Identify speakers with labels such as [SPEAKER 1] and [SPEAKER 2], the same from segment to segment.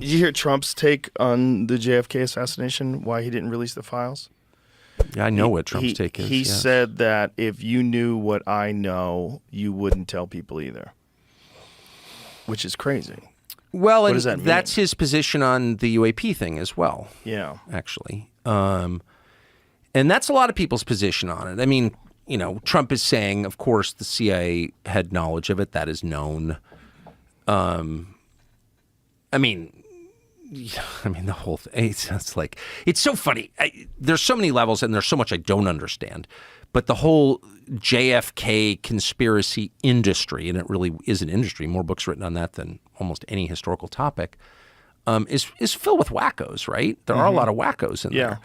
[SPEAKER 1] Did you hear Trump's take on the JFK assassination, why he didn't release the files?
[SPEAKER 2] Yeah, I know what Trump's take is.
[SPEAKER 1] He said that if you knew what I know, you wouldn't tell people either, which is crazy.
[SPEAKER 2] Well,
[SPEAKER 1] what
[SPEAKER 2] and
[SPEAKER 1] does that mean?
[SPEAKER 2] That's his position on the UAP thing as well.
[SPEAKER 1] Yeah.
[SPEAKER 2] Actually. And that's a lot of people's position on it. I mean, you know, Trump is saying, of course, the CIA had knowledge of it. That is known. I mean, the whole thing, it's like, it's so funny. There's so many levels and there's so much I don't understand. But the whole JFK conspiracy industry, and it really is an industry, more books written on that than almost any historical topic, is filled with wackos, right? There are a lot of wackos in there.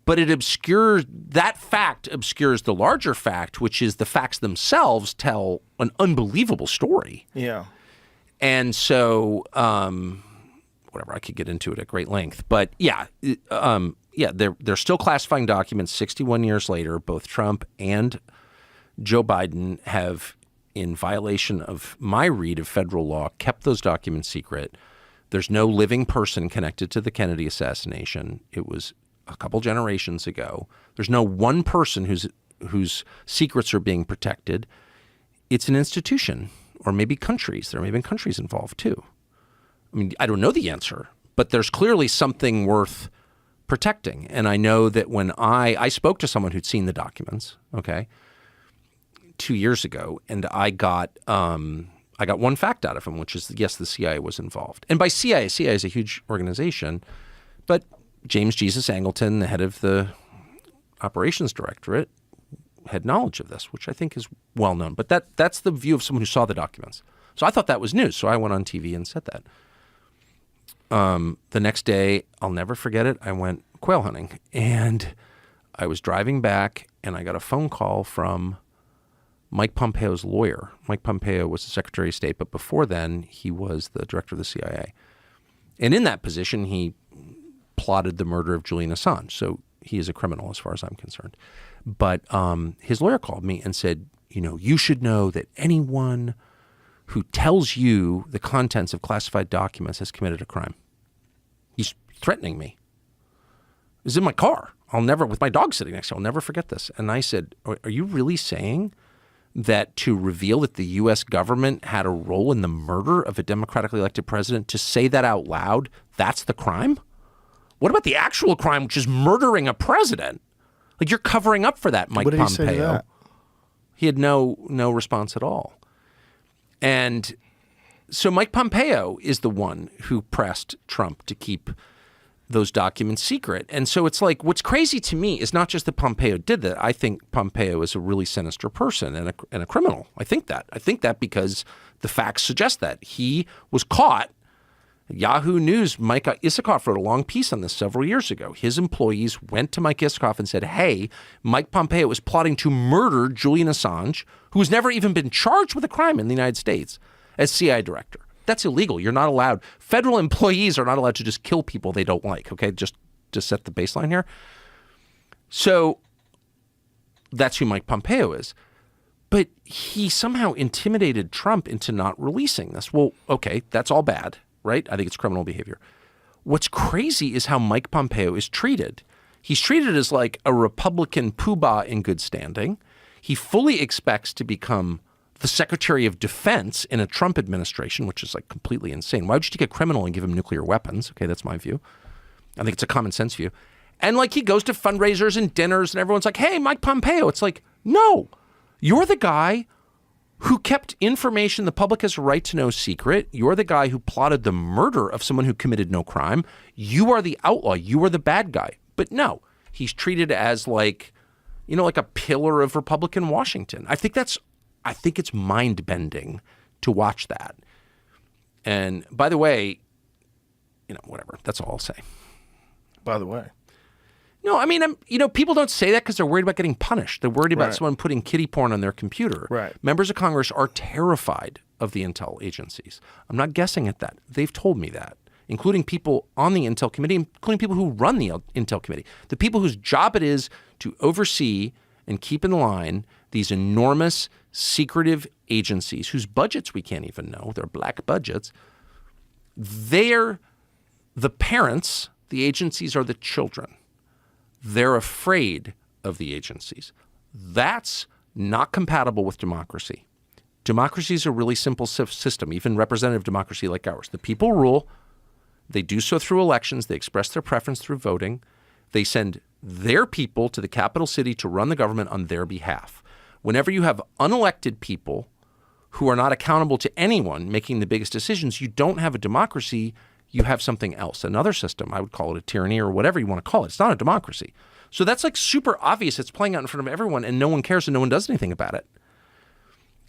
[SPEAKER 2] But that fact obscures the larger fact, which is the facts themselves tell an unbelievable story.
[SPEAKER 1] Yeah.
[SPEAKER 2] And so, whatever, I could get into it at great length. But they're still classifying documents 61 years later. Both Trump and Joe Biden have, in violation of my read of federal law, kept those documents secret. There's no living person connected to the Kennedy assassination. It was a couple generations ago. There's no one person whose secrets are being protected. It's an institution, or maybe countries. There may have been countries involved too. I mean, I don't know the answer, but there's clearly something worth protecting. And I know that when I spoke to someone who'd seen the documents, 2 years ago, and I got one fact out of him, which is, yes, the CIA was involved. And by CIA is a huge organization, but James Jesus Angleton, the head of the operations directorate, had knowledge of this, which I think is well known. But that's the view of someone who saw the documents. So I thought that was news. So I went on TV and said that. The next day, I'll never forget it, I went quail hunting. And I was driving back, and I got a phone call from Mike Pompeo's lawyer. Mike Pompeo was the Secretary of State, but before then, he was the director of the CIA. And in that position, he plotted the murder of Julian Assange. So he is a criminal as far as I'm concerned. But his lawyer called me and said, you should know that anyone who tells you the contents of classified documents has committed a crime. He's threatening me. It was in my car. With my dog sitting next to me, I'll never forget this. And I said, are you really saying that to reveal that the U.S. government had a role in the murder of a democratically elected president, to say that out loud, that's the crime? What about the actual crime, which is murdering a president? Like, you're covering up for that, Mike Pompeo.
[SPEAKER 1] What did he say to that?
[SPEAKER 2] He had no response at all. And so Mike Pompeo is the one who pressed Trump to keep those documents secret. And so it's like, what's crazy to me is not just that Pompeo did that. I think Pompeo is a really sinister person and a criminal. I think that because the facts suggest that. He was caught. Yahoo News, Mike Isikoff wrote a long piece on this several years ago. His employees went to Mike Isikoff and said, hey, Mike Pompeo is plotting to murder Julian Assange, who's never even been charged with a crime in the United States, as CIA director. That's illegal. You're not allowed. Federal employees are not allowed to just kill people they don't like, okay? Just to set the baseline here. So that's who Mike Pompeo is. But he somehow intimidated Trump into not releasing this. Well, okay, that's all bad. Right? I think it's criminal behavior. What's crazy is how Mike Pompeo is treated. He's treated as like a Republican poobah in good standing. He fully expects to become the Secretary of Defense in a Trump administration, which is like completely insane. Why would you take a criminal and give him nuclear weapons? Okay, that's my view. I think it's a common sense view. And like, he goes to fundraisers and dinners and everyone's like, hey, Mike Pompeo. It's like, no, you're the guy who kept information the public has a right to know secret. You're the guy who plotted the murder of someone who committed no crime. You are the outlaw. You are the bad guy. But no, he's treated as like, like a pillar of Republican Washington. I think it's mind-bending to watch that. And by the way, whatever. That's all I'll say.
[SPEAKER 1] By the way.
[SPEAKER 2] No, I mean, people don't say that because they're worried about getting punished. They're worried about someone putting kiddie porn on their computer.
[SPEAKER 1] Right.
[SPEAKER 2] Members of Congress are terrified of the intel agencies. I'm not guessing at that. They've told me that, including people on the Intel Committee, including people who run the Intel Committee, the people whose job it is to oversee and keep in line these enormous, secretive agencies whose budgets we can't even know. They're black budgets. They're The parents, the agencies are the children. They're afraid of the agencies. That's not compatible with democracy. Democracy is a really simple system, even representative democracy like ours. The people rule. They do so through elections. They express their preference through voting. They send their people to the capital city to run the government on their behalf. Whenever you have unelected people who are not accountable to anyone making the biggest decisions, you don't have a democracy. You have something else, another system. I would call it a tyranny or whatever you want to call it. It's not a democracy. So that's like super obvious. It's playing out in front of everyone and no one cares and no one does anything about it.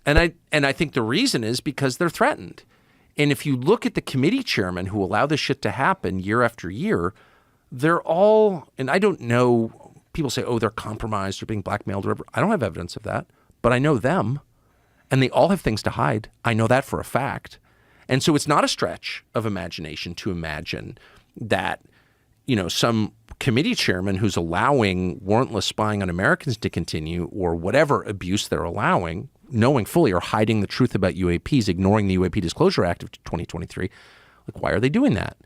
[SPEAKER 2] And I think the reason is because they're threatened. And if you look at the committee chairmen who allow this shit to happen year after year, they're all, and I don't know, people say, oh, they're compromised or being blackmailed or whatever. I don't have evidence of that, but I know them and they all have things to hide. I know that for a fact. And so it's not a stretch of imagination to imagine that, some committee chairman who's allowing warrantless spying on Americans to continue or whatever abuse they're allowing, knowing fully or hiding the truth about UAPs, ignoring the UAP Disclosure Act of 2023. Like, why are they doing that?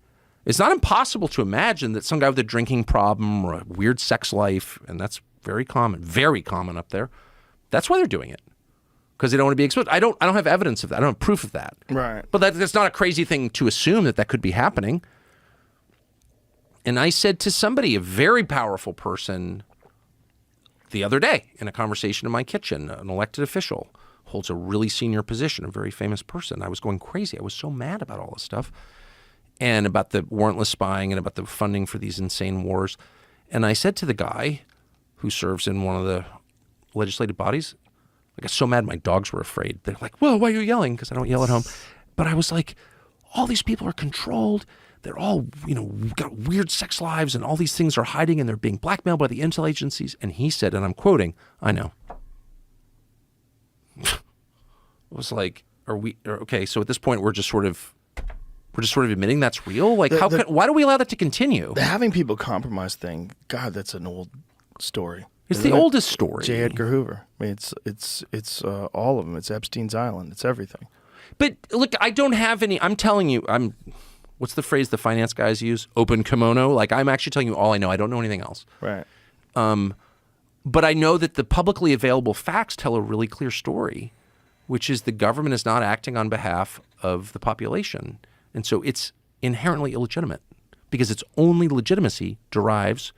[SPEAKER 2] It's not impossible to imagine that some guy with a drinking problem or a weird sex life, and that's very common up there, that's why they're doing it. Because they don't want to be exposed. I don't have evidence of that. I don't have proof of that.
[SPEAKER 1] Right.
[SPEAKER 2] But that's not a crazy thing to assume that could be happening. And I said to somebody, a very powerful person, the other day in a conversation in my kitchen, an elected official, holds a really senior position, a very famous person. I was going crazy. I was so mad about all this stuff and about the warrantless spying and about the funding for these insane wars. And I said to the guy who serves in one of the legislative bodies, I got so mad my dogs were afraid. They're like, whoa, why are you yelling? Because I don't yell at home. But I was like, all these people are controlled. They're all, got weird sex lives and all these things are hiding and they're being blackmailed by the intel agencies. And he said, and I'm quoting, I know. I was like, okay, so at this point we're just sort of admitting that's real? Like, why do we allow that to continue?
[SPEAKER 1] The having people compromise thing, God, that's an old story.
[SPEAKER 2] It's the oldest story.
[SPEAKER 1] J. Edgar Hoover. I mean, it's all of them. It's Epstein's Island. It's everything.
[SPEAKER 2] But look, I don't have any. I'm telling you, what's the phrase the finance guys use? Open kimono. Like, I'm actually telling you all I know. I don't know anything else.
[SPEAKER 1] Right.
[SPEAKER 2] But I know that the publicly available facts tell a really clear story, which is the government is not acting on behalf of the population. And so it's inherently illegitimate because its only legitimacy derives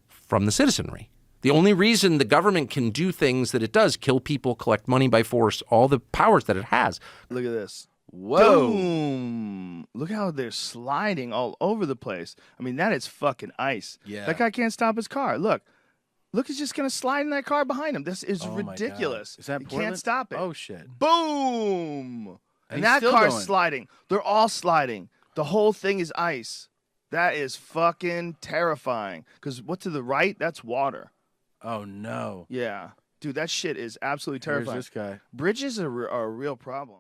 [SPEAKER 2] from the citizenry. The only reason the government can do things that it does, kill people, collect money by force, all the powers that it has.
[SPEAKER 1] Look at this.
[SPEAKER 3] Whoa.
[SPEAKER 1] Boom. Look how they're sliding all over the place. I mean, that is fucking ice.
[SPEAKER 3] Yeah.
[SPEAKER 1] That guy can't stop his car. Look, he's just going to slide in that car behind him. This is ridiculous.
[SPEAKER 3] Is that
[SPEAKER 1] You
[SPEAKER 3] Portland?
[SPEAKER 1] can't stop it.
[SPEAKER 3] Oh, shit.
[SPEAKER 1] Boom. And
[SPEAKER 3] he's
[SPEAKER 1] that
[SPEAKER 3] still
[SPEAKER 1] car's
[SPEAKER 3] going.
[SPEAKER 1] sliding. They're all sliding. The whole thing is ice. That is fucking terrifying. Because what to the right, that's water.
[SPEAKER 3] Oh, no.
[SPEAKER 1] Yeah. Dude, that shit is absolutely
[SPEAKER 3] Here's
[SPEAKER 1] terrifying.
[SPEAKER 3] this guy.
[SPEAKER 1] Bridges are a real problem.